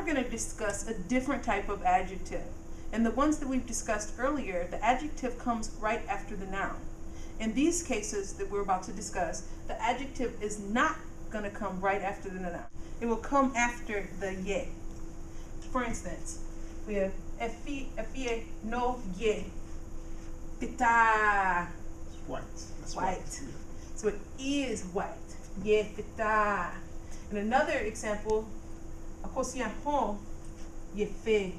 we're going to discuss a different type of adjective. And the ones that we've discussed earlier, the adjective comes right after the noun. In these cases that we're about to discuss, the adjective is not going to come right after the noun. It will come after the ye. For instance, we have efie no ye pita. It's white. That's white. So it is white. Ye pita. And another example, akosian ho ye fe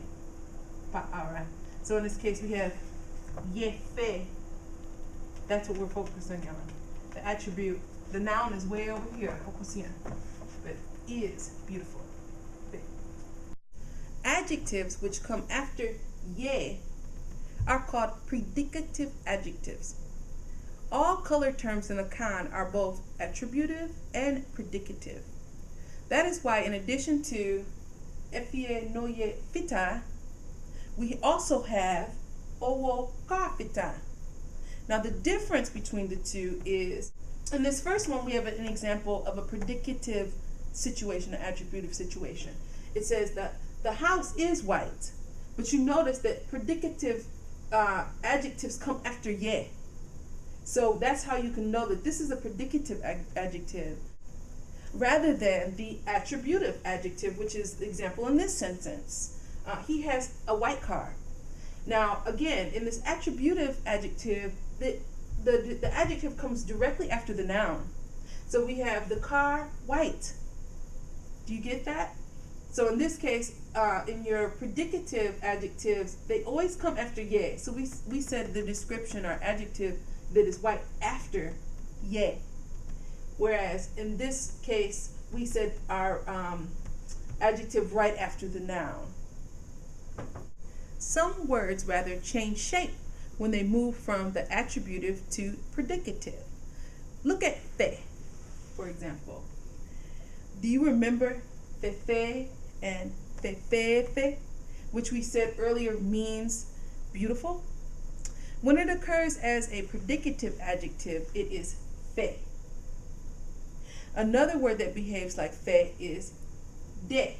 paara. So in this case we have ye fe. That's what we're focusing on. The attribute, the noun is way over here, akosian, but is beautiful. Adjectives which come after ye are called predicative adjectives. All color terms in Akan are both attributive and predicative. That is why in addition to efie no ye fita, we also have owo ka fita. Now the difference between the two is, in this first one we have an example of a predicative situation, an attributive situation. It says that the house is white, but you notice that predicative adjectives come after ye. So that's how you can know that this is a predicative adjective rather than the attributive adjective, which is the example in this sentence. He has a white car. Now again, in this attributive adjective, the adjective comes directly after the noun. So we have the car white. Do you get that? So in this case, in your predicative adjectives, they always come after ye. So we said the description or adjective that is white after ye. Whereas in this case, we said our adjective right after the noun. Some words rather change shape when they move from the attributive to predicative. Look at fe, for example. Do you remember fefe and fefefe, which we said earlier means beautiful? When it occurs as a predicative adjective, it is fe. Another word that behaves like fe is de,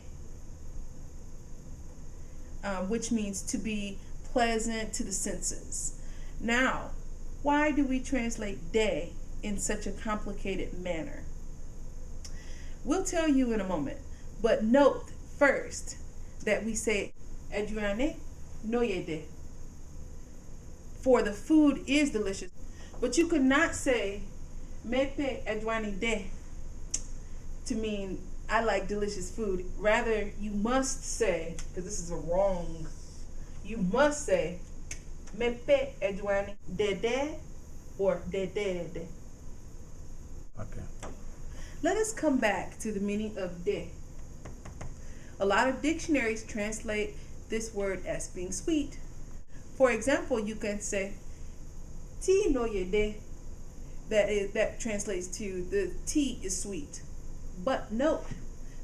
which means to be pleasant to the senses. Now, why do we translate de in such a complicated manner? We'll tell you in a moment, but note first that we say adjuane no ye de, for the food is delicious. But you could not say mepe adjuane de to mean I like delicious food. Rather, you must say, because this is a wrong, you must say mepe adjuane de or de. Okay. Let us come back to the meaning of de. A lot of dictionaries translate this word as being sweet. For example, you can say tea no ye de. That translates to the tea is sweet. But note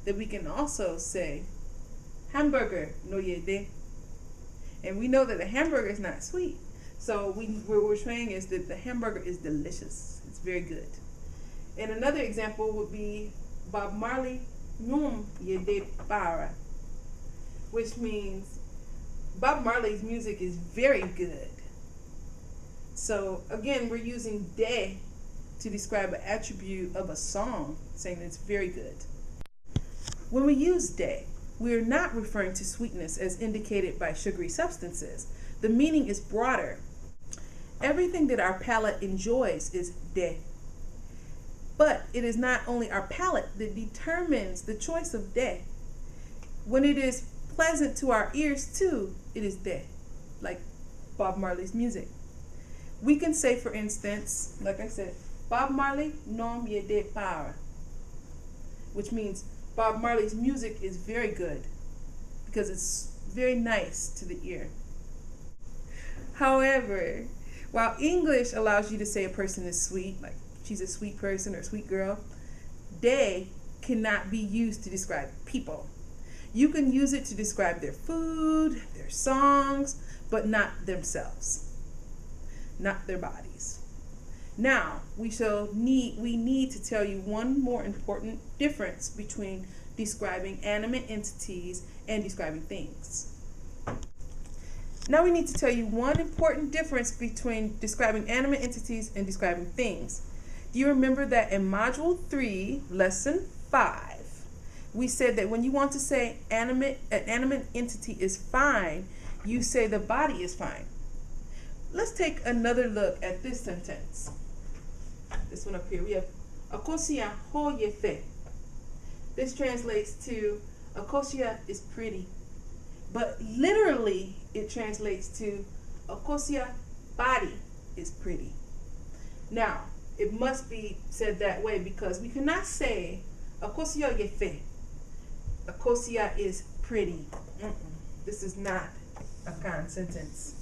that we can also say hamburger no ye de. And we know that a hamburger is not sweet. So what we're saying is that the hamburger is delicious. It's very good. And another example would be Bob Marley nom ye de para, which means Bob Marley's music is very good. So again, we're using de to describe an attribute of a song, saying it's very good. When we use de, we are not referring to sweetness as indicated by sugary substances. The meaning is broader. Everything that our palate enjoys is de. But it is not only our palate that determines the choice of de. When it is pleasant to our ears too, it is de, like Bob Marley's music. We can say, for instance, like I said, Bob Marley nom ye de para, which means Bob Marley's music is very good because it's very nice to the ear. However, while English allows you to say a person is sweet, like she's a sweet person or sweet girl, de cannot be used to describe people. You can use it to describe their food, their songs, but not themselves, not their bodies. Now, we need to tell you one more important difference between describing animate entities and describing things. Now we need to tell you one important difference between describing animate entities and describing things. Do you remember that in Module 3, Lesson 5, we said that when you want to say an animate entity is fine, you say the body is fine. Let's take another look at this sentence. This one up here. We have Akosia ho yefe. This translates to Akosia is pretty. But literally it translates to Akosia body is pretty. Now, it must be said that way because we cannot say Akosia yefe. Akosia is pretty. This is not a Akan sentence.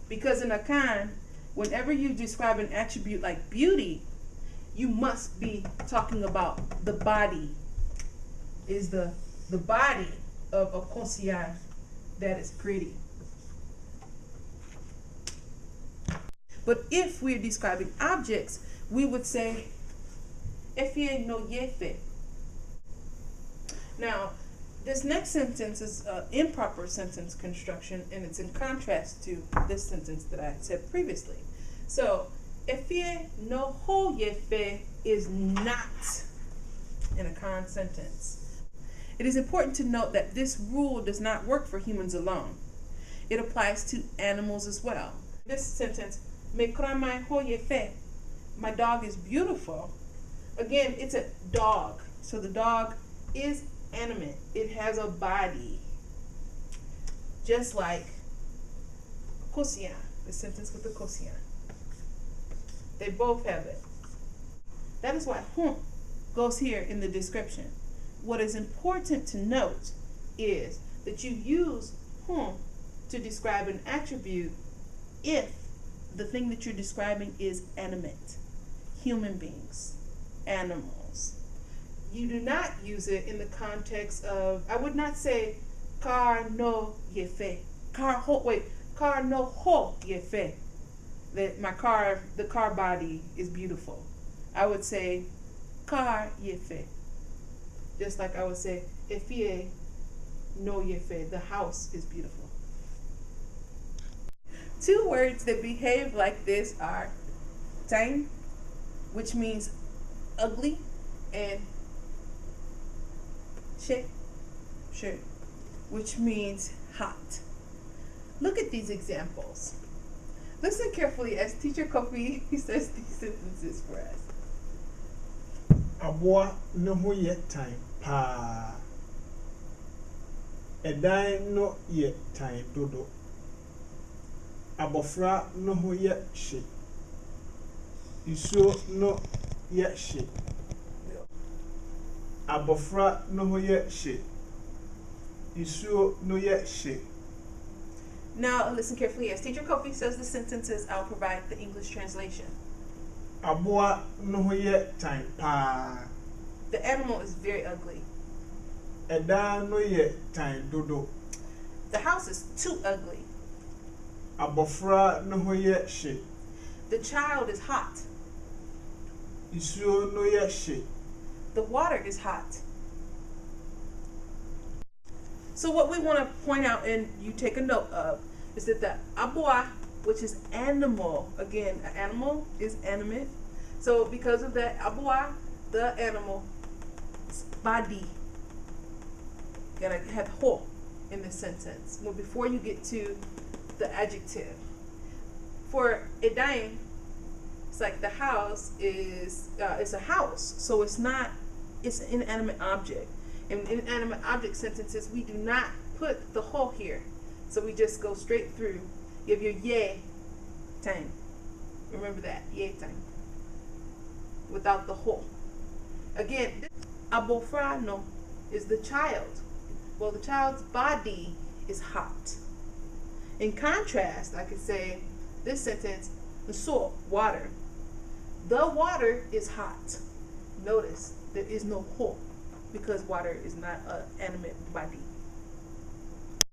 Because in Akan, whenever you describe an attribute like beauty, you must be talking about the body. Is the body of Akosia that is pretty. But if we're describing objects, we would say Efie no yefe. Now, this next sentence is improper sentence construction, and it's in contrast to this sentence that I said previously. So, Efie no ho yefe is not an Akan sentence. It is important to note that this rule does not work for humans alone. It applies to animals as well. This sentence, Me kramai ho yefe, my dog is beautiful. Again, it's a dog. So the dog is animate. It has a body. Just like Kosia, the sentence with the Kosia. They both have it. That is why goes here in the description. What is important to note is that you use to describe an attribute if the thing that you're describing is animate, human beings, animals. You do not use it in the context of, I would not say car no yefe, car no ho yefe, that my car, the car body is beautiful. I would say car yefe. Just like I would say, Efie no yefe, the house is beautiful. Two words that behave like this are tain, which means ugly, and she, which means hot. Look at these examples. Listen carefully as Teacher Kofi says these sentences for us. Aboa no ho ye time pa. Edan no ye time dodo. Abofra no ho ye hye. Isuo no ye hye. Abofra no ho ye hye. Isuo no ye hye. Now listen carefully as Teacher Kofi says the sentences. I'll provide the English translation. Aboa no ho ye time pa. The animal is very ugly. Edan no ye time dodo. The house is too ugly. Abofra no ho ye hye. The child is hot. Isuo no ye hye. The water is hot. So what we want to point out, and you take a note of, is that the aboa, which is animal, again, an animal is animate. So because of that, aboa, the animal, body, gotta have ho in the sentence. Well, before you get to the adjective. For edain, it's like the house is it's a house, so it's an inanimate object. In inanimate object sentences, we do not put the ho here, so we just go straight through. You have your ye time. Remember that, ye time, without the ho. Again, abofra no is the child. Well, the child's body is hot. In contrast, I could say this sentence, the soil, water. The water is hot. Notice there is no ho because water is not an animate body.